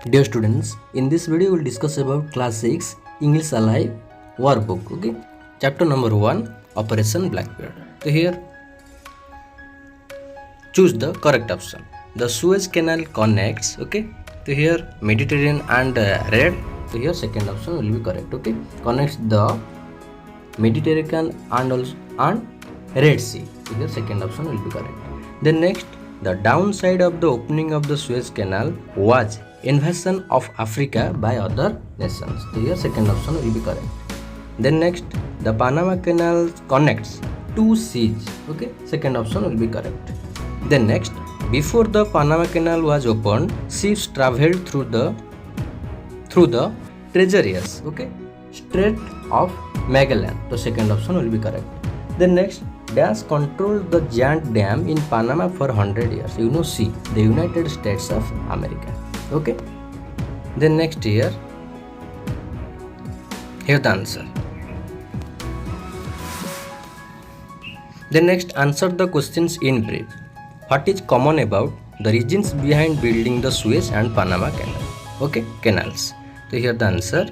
Dear students, in this video we will discuss about class 6 English Alive workbook. Okay, chapter number 1 Operation Blackbeard. So here choose the correct option. The Suez Canal connects. Okay, so here Mediterranean and Red. So here second option will be correct. Okay, connects the Mediterranean and Red Sea. So here second option will be correct. Then next, the downside of the opening of the Suez Canal was invasion of Africa by other nations. So here second option will be correct. Then next, the Panama Canal connects two seas. Okay, second option will be correct. Then next, before the Panama Canal was opened, ships traveled through the treacherous, okay, Strait of Magellan. So second option will be correct. Then next, Dash controlled the giant dam in Panama for 100 years. You know, see, the United States of America. Okay. Then next here the answer. Then next, answer the questions in brief. What is common about the reasons behind building the Suez and Panama Canal? Okay, canals. So here the answer.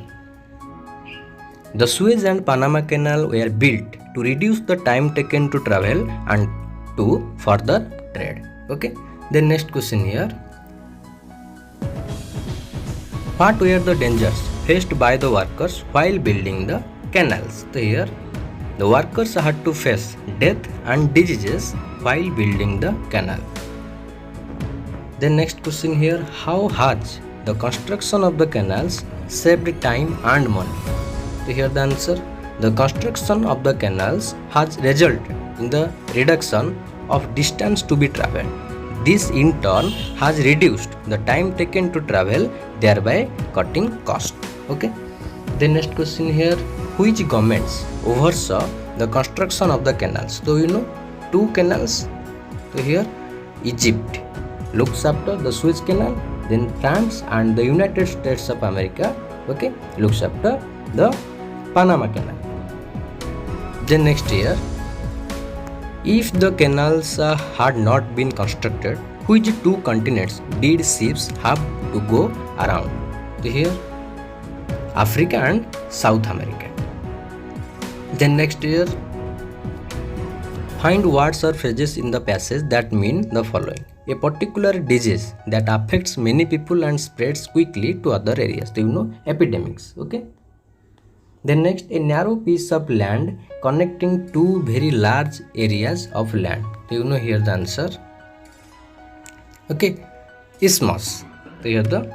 The Suez and Panama Canal were built to reduce the time taken to travel and to further trade. Okay. Then next question here. What were the dangers faced by the workers while building the canals? So here, the workers had to face death and diseases while building the canal. Then next question here, how has the construction of the canals saved time and money? So here the answer, the construction of the canals has resulted in the reduction of distance to be traveled. This in turn has reduced the time taken to travel, thereby cutting cost. Okay. The next question here, which governments oversaw the construction of the canals? So you know, two canals. So here, Egypt looks after the Suez Canal, then France and the United States of America, okay, looks after the Panama Canal. Then next here, if the canals had not been constructed, which two continents did ships have to go around? So here, Africa and South America. Then next here, find words or phrases in the passage that mean the following. A particular disease that affects many people and spreads quickly to other areas. So you know, epidemics. Okay. Then next, a narrow piece of land connecting two very large areas of land. So you know here the answer. Okay, isthmus. So here the.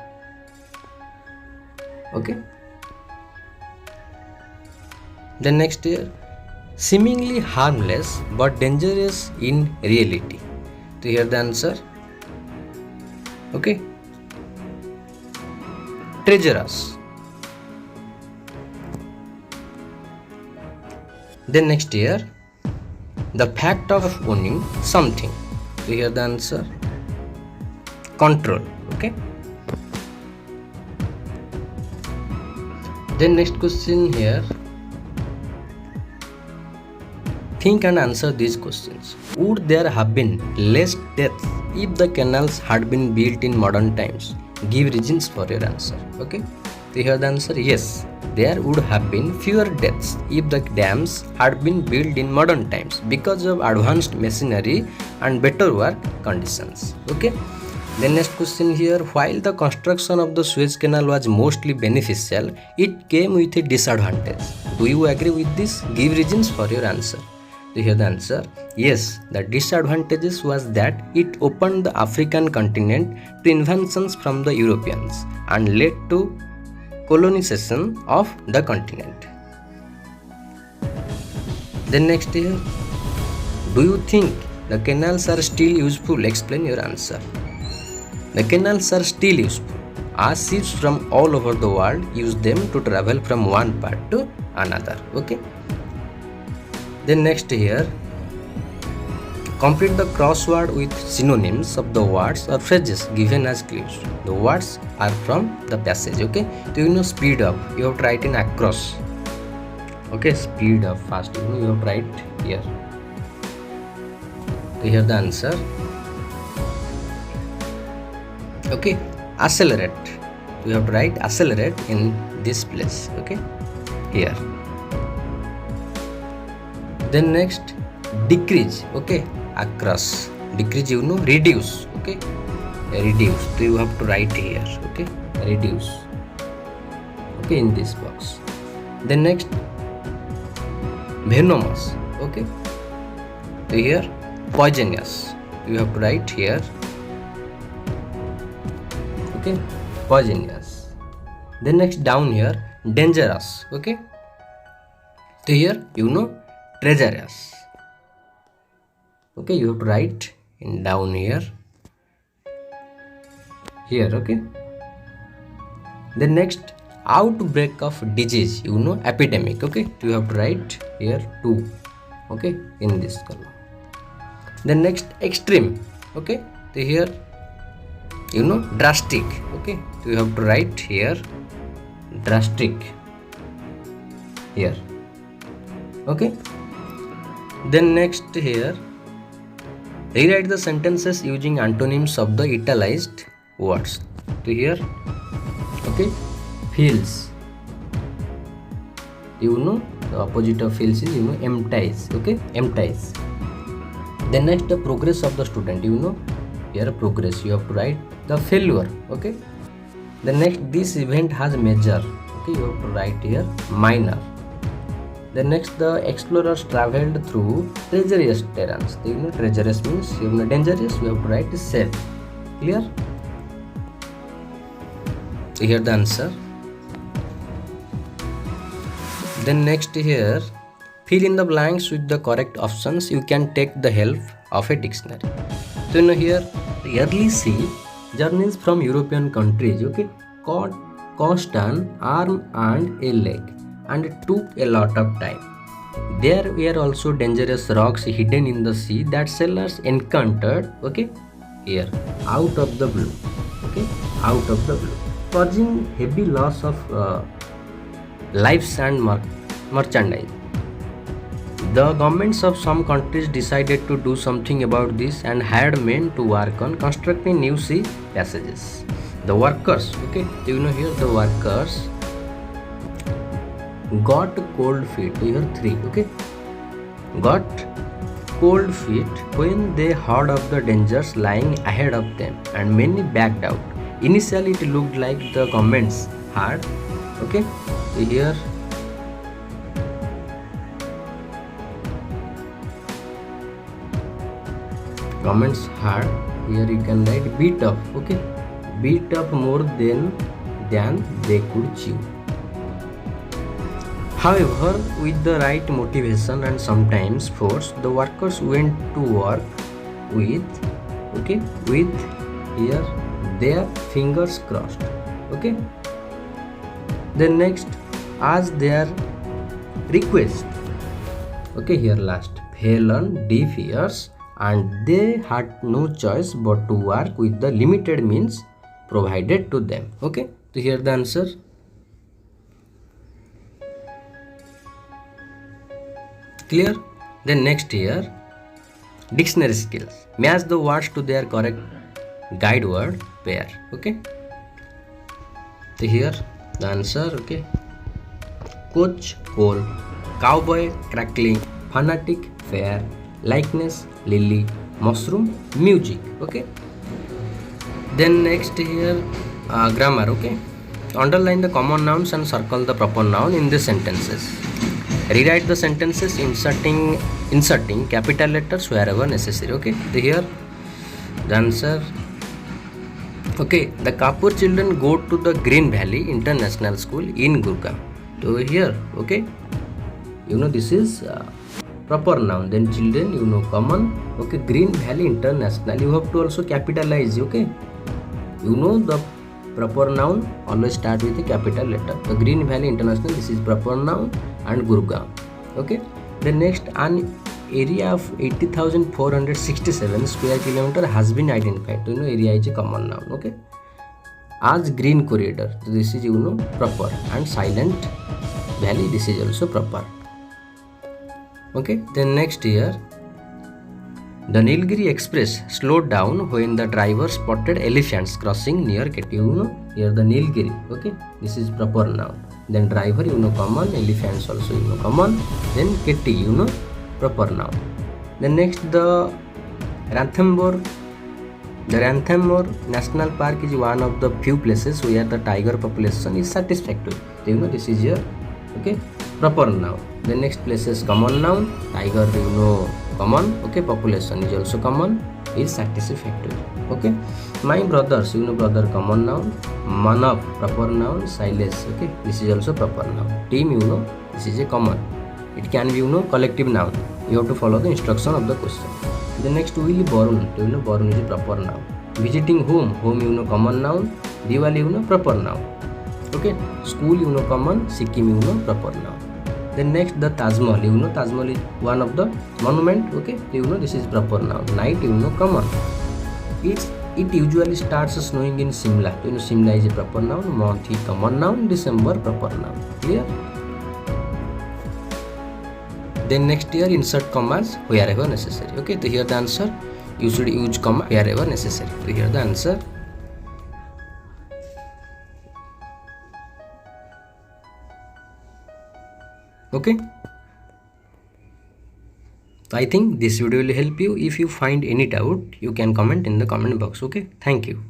Okay. Then next here, seemingly harmless but dangerous in reality. So here the answer. Okay. Treacherous. Then next here, the fact of owning something. So here the answer, control. Okay. Then next question here, think and answer these questions. Would there have been less deaths if the canals had been built in modern times? Give reasons for your answer. Okay. So here the answer, yes, there would have been fewer deaths if the dams had been built in modern times because of advanced machinery and better work conditions. Okay. Then next question here, while the construction of the Suez Canal was mostly beneficial, it came with a disadvantage. Do you agree with this? Give reasons for your answer. So here the answer, yes, the disadvantages was that it opened the African continent to invasions from the Europeans and led to colonization of the continent. Then next here, do you think the canals are still useful? Explain your answer. The canals are still useful as ships from all over the world use them to travel from one part to another. Okay. Then next here, complete the crossword with synonyms of the words or phrases given as clues. The words are from the passage. Okay. So you know, speed up, you have to write in across. Okay, speed up, fast. You know, you have to write here. So here the answer. Okay, accelerate. we have to write accelerate in this place. Okay, here. Then next decrease. Okay, across. Decrease, you know, reduce. Okay, reduce. So you have to write here. Okay, reduce. Okay, in this box. Then next venomous. Okay, so here poisonous. You have to write here. Okay, poisonous. Then next down here dangerous. Okay, so here you know treacherous. Okay, you have to write in down here. Okay. Then next outbreak of disease, you know, epidemic. Okay, so you have to write here 2. Okay, in this column. Then next extreme. Okay, so here you know drastic. Okay, so you have to write here drastic here. Okay, then next here rewrite the sentences using antonyms of the italicized words. So here, okay, feels, you know, the opposite of feels is, you know, empties. Okay, empties. Then next the progress of the student, you know, here progress, you have to write the failure. Okay, the next this event has major. Okay, you have to write here minor. The next the explorers traveled through treacherous terrains. You know, treacherous means, you know, dangerous. You have to write safe. Clear? So here the answer. Then next here fill in the blanks with the correct options. You can take the help of a dictionary. So you know here early sea journeys from European countries. Okay, cost an arm and a leg, and it took a lot of time. There were also dangerous rocks hidden in the sea that sailors encountered. Okay, here out of the blue. Okay, out of the blue, causing heavy loss of lives and merchandise. The governments of some countries decided to do something about this and hired men to work on constructing new sea passages. The workers, okay, you know here the workers got cold feet. Here 3, okay, got cold feet when they heard of the dangers lying ahead of them, and many backed out. Initially it looked like the governments had, okay, here governments had, here you can write beat up. Okay, beat up more than they could chew. However, with the right motivation and sometimes force, the workers went to work with, okay, with here their fingers crossed. Okay, then next as their request, okay, here last fell on deaf ears, and they had no choice but to work with the limited means provided to them. Okay, so here the answer. Clear? Then next here dictionary skills. Match the words to their correct guide word pair. Okay, so here the answer. Okay, coach, coal, cowboy, crackling, fanatic, fair, likeness, lily, mushroom, music. Okay, then next here grammar. Okay, underline the common nouns and circle the proper noun in the sentences. Rewrite the sentences inserting capital letters wherever necessary. Okay, so here the answer. Okay, the Kapur children go to the Green Valley International School in Gurgaon. So here, okay, you know this is proper noun. Then children, you know, common. Okay, Green Valley International, you have to also capitalize. Okay, you know the proper noun always start with a capital letter. The Green Valley International, this is proper noun, and Gurgaon. Okay, the next, an area of 80,467 square kilometer has been identified. So, you know, area is a common noun. Okay, as green corridor, so this is, you know, proper, and silent valley, this is also proper. Okay, then next here The Nilgiri Express slowed down when the driver spotted elephants crossing near Keti. Here the Nilgiri. Okay, this is proper noun. Then driver, common. Elephants also, common. Then Keti, proper noun. Then next the Ranthambore. The Ranthambore National Park is one of the few places where the tiger population is satisfactory. This is here. Okay, proper noun. The next place is common noun. Tiger, common. Okay, population is also common. Is satisfactory. Okay, my brothers, brother, common noun. Manav, proper noun. Silas, okay, this is also proper noun. Team, this is a common. It can be, collective noun. You have to follow the instruction of the question. The next will be Barun. Barun is a proper noun. Visiting home, common noun. Diwali, proper noun. Okay, school, common. Sikkim, proper noun. Then next the Taj Mahal. Taj Mahal is one of the monument. Okay, this is proper noun. Night, common. It usually starts snowing in Simla. Simla is a proper noun. Month is common noun. December, proper noun. Clear? Then next here insert commas wherever necessary. Okay, to hear the answer, you should use comma wherever necessary. To hear the answer. Okay, I think this video will help you. If you find any doubt, you can comment in the comment box. Okay, thank you.